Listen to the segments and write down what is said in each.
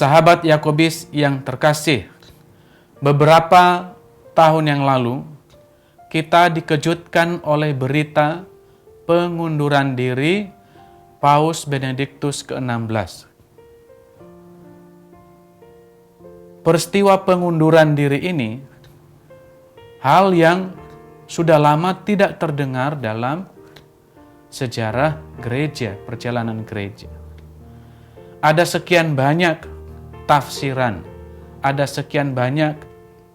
Sahabat Yakobus yang terkasih, beberapa tahun yang lalu kita dikejutkan oleh berita pengunduran diri Paus Benediktus ke-16. Peristiwa pengunduran diri ini hal yang sudah lama tidak terdengar dalam sejarah gereja, perjalanan gereja. Ada sekian banyak tafsiran, ada sekian banyak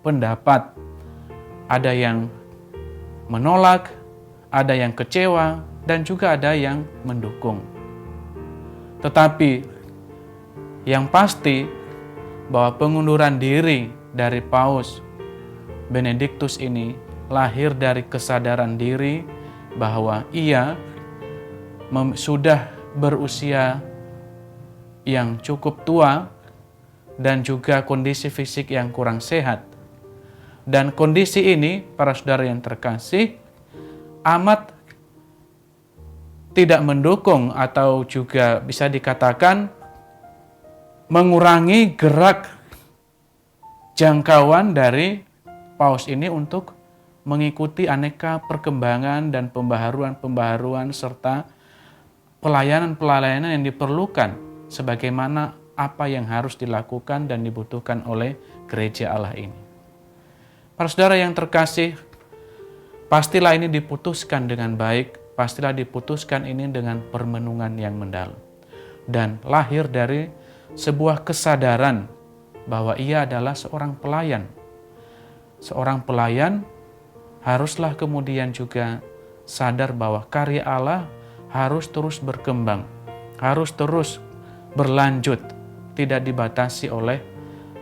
pendapat, ada yang menolak, ada yang kecewa, dan juga ada yang mendukung. Tetapi yang pasti bahwa pengunduran diri dari Paus Benediktus ini lahir dari kesadaran diri bahwa ia sudah berusia yang cukup tua dan juga kondisi fisik yang kurang sehat. Dan kondisi ini, para saudara yang terkasih, amat tidak mendukung atau juga bisa dikatakan mengurangi gerak jangkauan dari Paus ini untuk mengikuti aneka perkembangan dan pembaharuan serta pelayanan-pelayanan yang diperlukan sebagaimana apa yang harus dilakukan dan dibutuhkan oleh gereja Allah ini. Para saudara yang terkasih, pastilah ini diputuskan dengan baik, pastilah diputuskan ini dengan permenungan yang mendalam. Dan lahir dari sebuah kesadaran bahwa ia adalah seorang pelayan. Seorang pelayan haruslah kemudian juga sadar bahwa karya Allah harus terus berkembang, harus terus berlanjut, tidak dibatasi oleh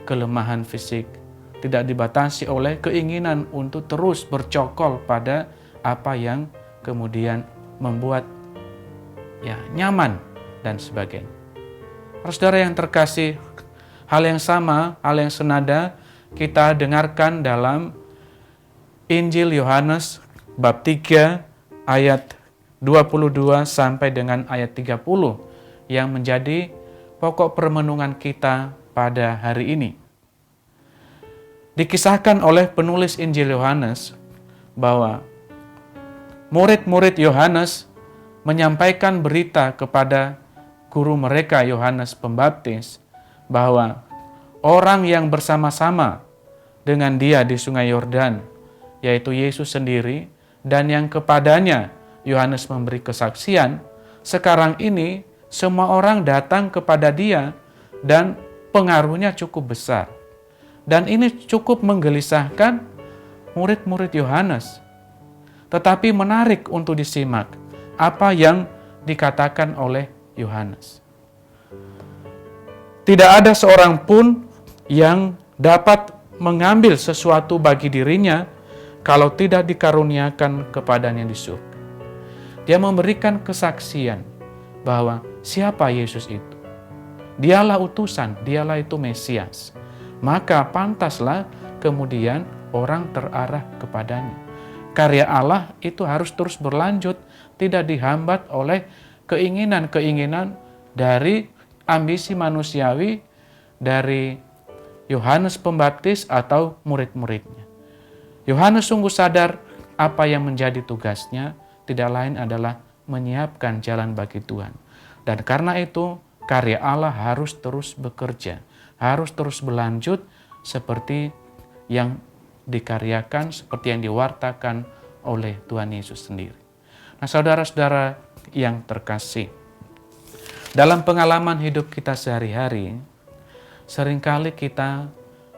kelemahan fisik, tidak dibatasi oleh keinginan untuk terus bercokol pada apa yang kemudian membuat nyaman dan sebagainya. Saudara yang terkasih, hal yang sama, hal yang senada kita dengarkan dalam Injil Yohanes bab 3 ayat 22 sampai dengan ayat 30 yang menjadi pokok permenungan kita pada hari ini. Dikisahkan oleh penulis Injil Yohanes bahwa murid-murid Yohanes menyampaikan berita kepada guru mereka Yohanes Pembaptis bahwa orang yang bersama-sama dengan dia di Sungai Yordan, yaitu Yesus sendiri, dan yang kepadanya Yohanes memberi kesaksian, sekarang ini semua orang datang kepada dia dan pengaruhnya cukup besar. Dan ini cukup menggelisahkan murid-murid Yohanes. Tetapi menarik untuk disimak apa yang dikatakan oleh Yohanes. Tidak ada seorang pun yang dapat mengambil sesuatu bagi dirinya kalau tidak dikaruniakan kepadanya di surga. Dia memberikan kesaksian bahwa siapa Yesus itu. Dialah utusan, dialah itu Mesias. Maka pantaslah kemudian orang terarah kepadanya. Karya Allah itu harus terus berlanjut, tidak dihambat oleh keinginan-keinginan dari ambisi manusiawi dari Yohanes Pembaptis atau murid-muridnya. Yohanes sungguh sadar apa yang menjadi tugasnya tidak lain adalah menyiapkan jalan bagi Tuhan. Dan karena itu karya Allah harus terus bekerja, harus terus berlanjut seperti yang dikaryakan, seperti yang diwartakan oleh Tuhan Yesus sendiri. Nah, saudara-saudara yang terkasih, dalam pengalaman hidup kita sehari-hari, seringkali kita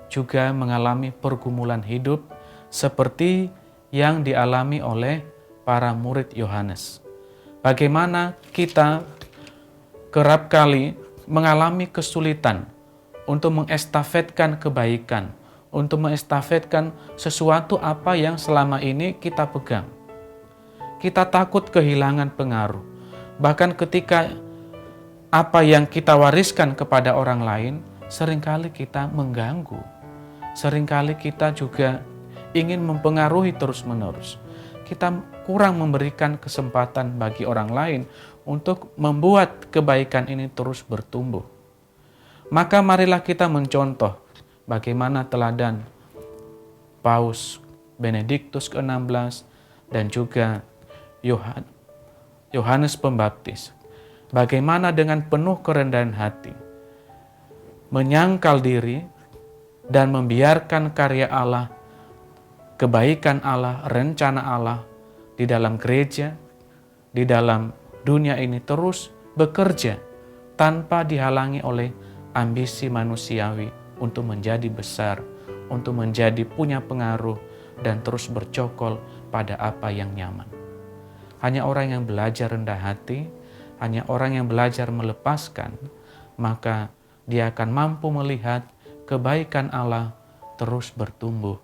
juga mengalami pergumulan hidup seperti yang dialami oleh para murid Yohanes. Bagaimana kita kerap kali mengalami kesulitan untuk mengestafetkan kebaikan, untuk mengestafetkan sesuatu apa yang selama ini kita pegang. Kita takut kehilangan pengaruh. Bahkan ketika apa yang kita wariskan kepada orang lain, seringkali kita mengganggu. Seringkali kita juga ingin mempengaruhi terus-menerus. Kita kurang memberikan kesempatan bagi orang lain untuk membuat kebaikan ini terus bertumbuh. Maka marilah kita mencontoh bagaimana teladan Paus Benediktus ke-16 dan juga Yohanes Pembaptis. Bagaimana dengan penuh kerendahan hati, menyangkal diri dan membiarkan karya Allah, kebaikan Allah, rencana Allah di dalam gereja, di dalam dunia ini terus bekerja tanpa dihalangi oleh ambisi manusiawi untuk menjadi besar, untuk menjadi punya pengaruh dan terus bercokol pada apa yang nyaman. Hanya orang yang belajar rendah hati, hanya orang yang belajar melepaskan, maka dia akan mampu melihat kebaikan Allah terus bertumbuh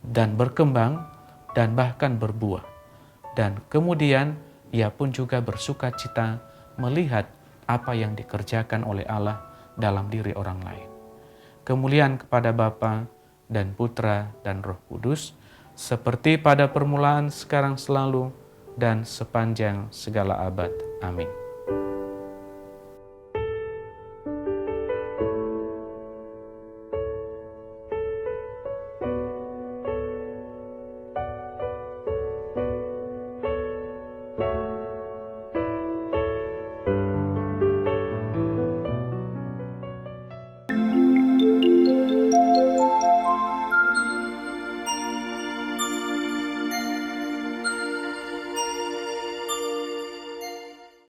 dan berkembang dan bahkan berbuah. Dan kemudian ia pun juga bersuka cita melihat apa yang dikerjakan oleh Allah dalam diri orang lain. Kemuliaan kepada Bapa dan Putra dan Roh Kudus, seperti pada permulaan, sekarang, selalu, dan sepanjang segala abad. Amin.